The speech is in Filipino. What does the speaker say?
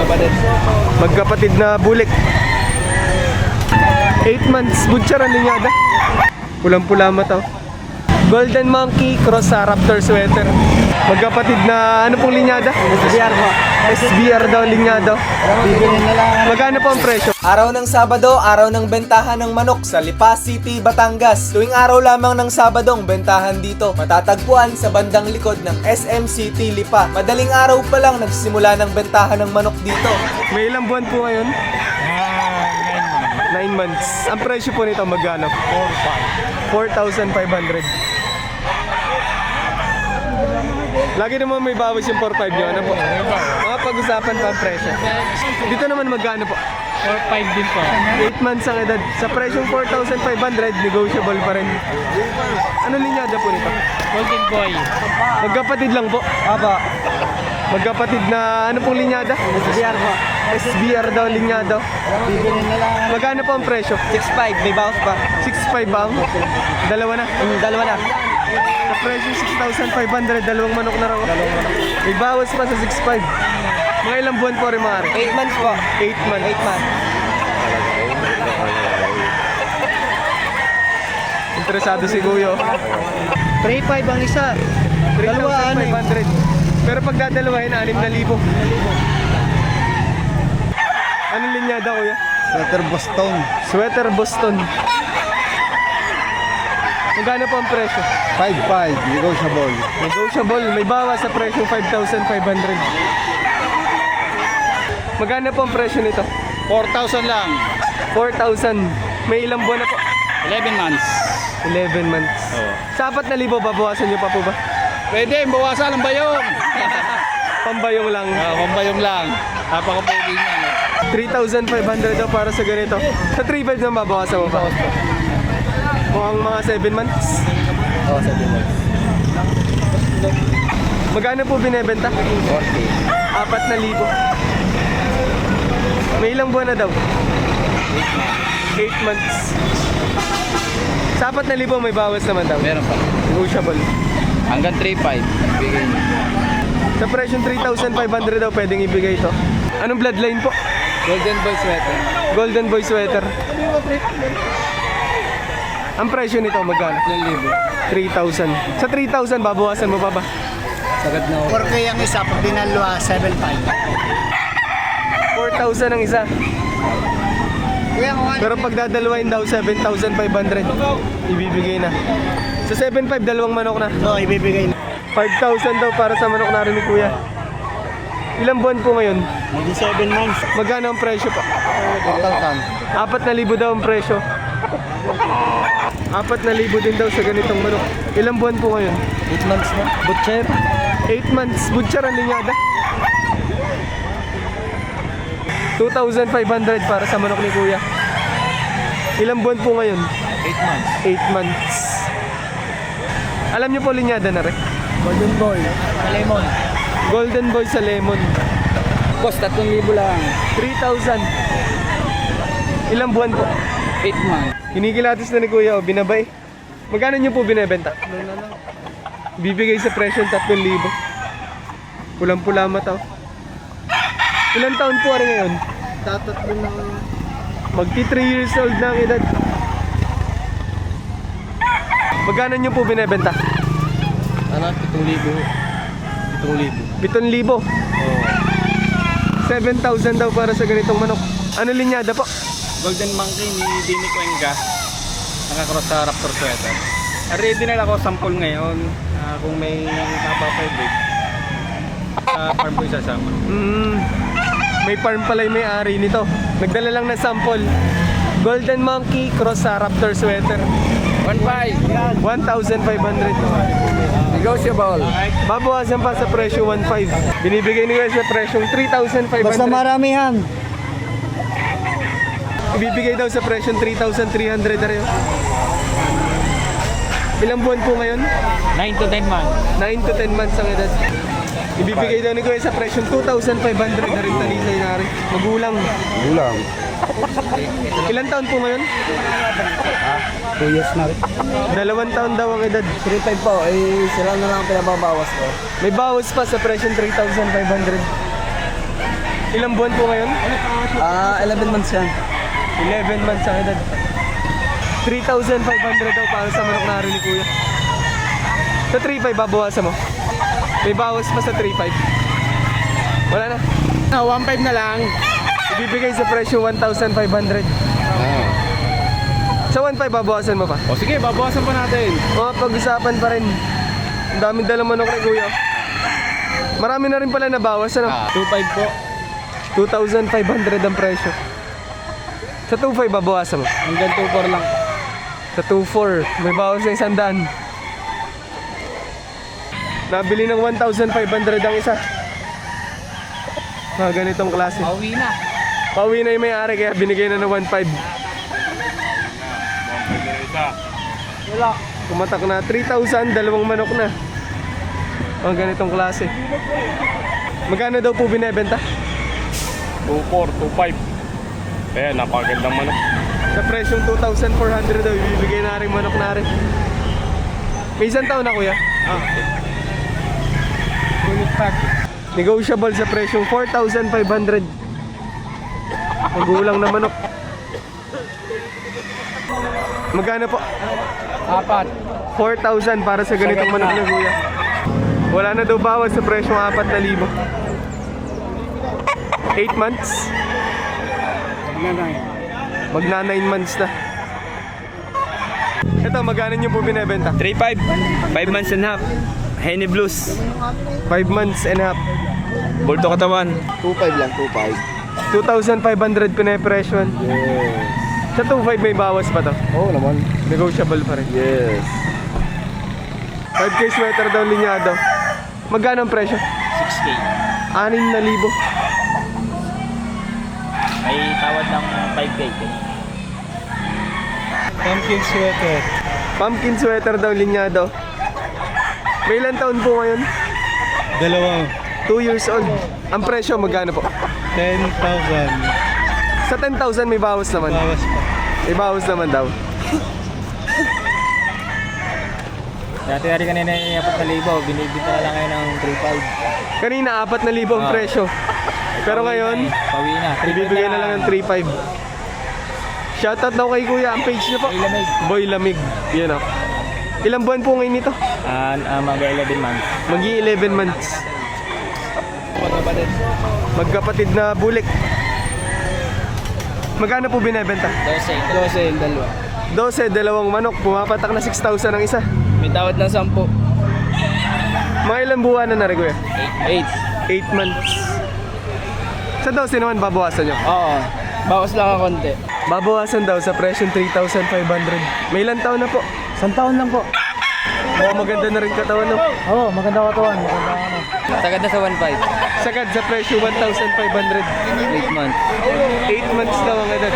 Magkapatid. Magkapatid na bulik. 8 months, butcher ang linyada. Pulang-pula mata. Golden Monkey cross sa Raptor sweater. Magkapatid na ano pong linyada? SBR po. SBR daw linyado. Magkano po ang presyo? Araw ng Sabado, araw ng bentahan ng manok sa Lipa City, Batangas. Tuwing araw lamang ng Sabado ang bentahan dito. Matatagpuan sa bandang likod ng SM City, Lipa. Madaling araw pa lang nagsisimula ng bentahan ng manok dito. May ilang buwan po ngayon? 9 months. Ang presyo po nito magkano? 4,500. Lagi naman may bawas yung 4,500 nyo. Ano po? Mga pag-usapan pa ang presyo. Dito naman magkano po? 4-5 din po. 8 months ang edad. Sa presyong 4,500, negotiable pa rin. Ano linyada po nito? Golden Boy. Magkapatid lang po. Aba, Magkapatid na ano pong linyada? SBR po. SBR daw linyado. Magkano po ang presyo? 6.5, may bawas pa. 6,500 ba? Dalawa na. Dalawa na. Sa presyo 6,500, dalawang manok na raw. May bawas pa sa 6,500. Mga ilang buwan po rin mga ari? 8 months po. 8 months. 8 months. Interesado si Kuyo. 3.5 ang isa. Dalawa, 3,500. Pero pag dadalawahin, 6,000. Anong linyada, Kuya? Sweater Boston. Sweater Boston. Magkano po ang presyo? 5.5, negotiable. Negotiable. May bawas sa presyo 5,500. Magkano po ang presyo nito? 4,000 lang. 4,000. May ilang buwan na po? 11 months. 11 months. Sa 4,000, babawasan nyo pa po ba? Pwede, bawasan ang bayong. Pambayong lang. Pambayong lang. Napaka-pogi niya. No? 3,500 daw para sa ganito. Sa 3,500 na babawasan mo pa? Mukhang mga 7 months. Oo, 7 months. Magkano po binebenta? 4,000. May ilang buwan na daw? 8 months. Sa 4,000 may bawas naman daw. Meron pa. Negotiable. Hanggang 3.5. Bigay niyo. Sa presyong 3,500 daw pwedeng ibigay ito. Anong bloodline po? Golden Boy sweater. Golden Boy sweater. Ang presyo nito magkano? 3,000. Sa 3,000 babawasan mo pa ba? Sagad na ako. 4K ang isa, pag dinalwa, 7.5. 4,000 ang isa. Pero pag dadalawain daw 7,500 ibibigay na. Sa 7,500 dalawang manok na. Oo, ibibigay na. 5,000 daw para sa manok na rin ni Kuya. Ilang buwan po ngayon? Hindi 7 months. Magkano ang presyo pa? 4,000. 4,000 daw ang presyo. 4,000 din daw sa ganitong manok. Ilang buwan po ngayon? 8 months na. Butcher. 8 months. Butcher ang linyada. 2,500 para sa manok ni Kuya. Ilang buwan po ngayon? 8 months. 8 months. Alam niyo po linyada na rin? Golden Boy. Lemon. Golden Boy sa lemon. Cost 3,000 lang. 3,000. Ilang buwan po? 8 months. Hinikilatis na ni Kuya o binabay. Magkano niyo po binebenta? Bibigay sa presyo 3,000. Pulang-pula mata. Ilang taon po rin ngayon? Tatatlo na. Magti 3 years old na ang edad. Magkano niyo po binebenta? Ano? 7,000. 7,000. 7,000 daw para sa ganitong manok. Ano linyada po? Golden Monkey ni Dini Cuenca. Nakakross sa Raptor sweater. Ready na lang ako sample ngayon. Kung may napapwede. Sa farm ko isasama. May farm pala yung may-ari nito. Nagdala lang ng sample. Golden Monkey cross sa Raptor sweater. 1.5. 1,500. Negotiable. Babawasan pa sa presyo 1,500. Binibigay ni Wes sa presyong 3,500. Basta maramihan. Ibibigay daw sa presyong 3,300 na rin. Ilang buwan po ngayon? 9 to 10 months. 9 to 10 months ang edad. Ibibigay daw ni Kuya sa presyong 2,500 na rin talisay na rin. Magulang. Ulang. Ilang taon po ngayon? 2 years na rin. 2 taon daw ang edad. 3.5 po. Eh, sila na lang ang pinababawas ko. May bawas pa sa presyong 3,500. Ilang buwan po ngayon? 11 months yan. 11 months ang edad. 3,500 daw para sa manok na ni Kuya. Sa 3,500 babawasan mo? May bawas pa sa 3,500. Wala na. 1.5 na lang. Ibibigay sa presyo 1,500. Sa 1,500 babawasan mo pa? O sige, babawasan pa natin. Mga pag-usapan pa rin. Ang daming dalang manok ni Kuya. Marami na rin pala nabawas, ano? 2.5 po. 2,500 ang presyo. Sa 2,500 babawasan mo? Hanggang 2.4 lang. Sa 2,400 may bawas na 100. Nabili ng 1,500 ang isa. Mga ganitong klase. Pauwi na. Pauwi na yung may-ari kaya binigay na ng 1,500. Wala. Kumatak na 3,000, dalawang manok na. Mga ganitong klase. Magkano daw po binebenta? 2.4, 2.5. Kaya napakagandang manok. Sa presyong 2,400 daw, ibibigay na rin manok na rin. May isang taon na kuya? Negotiable sa presyong 4,500. Magulang na manok. Magkano po? 4,000 para sa ganitong manok na kuya. Wala na daw bawas sa presyong 4,000. 8 months? Magna 9 months na. Ito, magkano nyo po binibenta? 3.5. 5 months and a half. Henny Blues. 5 months and a half. Bulto katawan. 2.5 lang, 2.5. 2,500 pinapresyon. Yes. Sa 2,500 may bawas pa to. Oo naman. Negotiable pa rin. Yes. 5K sweater daw linyado. Magkano ang presyo? 6K. 6,000. May tawad ng 5K. Pumpkin sweater. Pumpkin sweater daw linyado. May ilang taon po ngayon? 2 years old. Ang presyo magkano po? 10,000. Sa 10,000 may bawas naman. Bawas pa. May bawas naman daw. Dati na rin kanina yung 4,000. Binibita na lang ngayon ng 3.5. Kanina 4,000 ang presyo. Pero ngayon, Pauwi na. ibibigay na lang ng 3,500. Shoutout daw kay Kuya ang page niyo po. Boy Lamig. Boy Lamig. Yan o. Ilang buwan po ngayon nito? Mga 11 months. Magi 11 months. Magkapatid na bulik. Magkano po binebenta? 12 yung dalawa. 12, dalawang manok. Pumapatak na 6,000 ang isa. May tawad ng 10. Mga ilang buwan na rin, Kuya? 8. 8 months. Sa 12 naman babawasan nyo? Oo. Bawas lang ang konti. Babawasan daw sa presyo 3,500. May ilang taon na po? 1 taon lang po. Oo, maganda na rin katawan, no? Oo, maganda katawan. Maganda ano. Sagad na sa 1.5. Sagad sa presyo 1,500. 8 months. 8 months daw ang edad.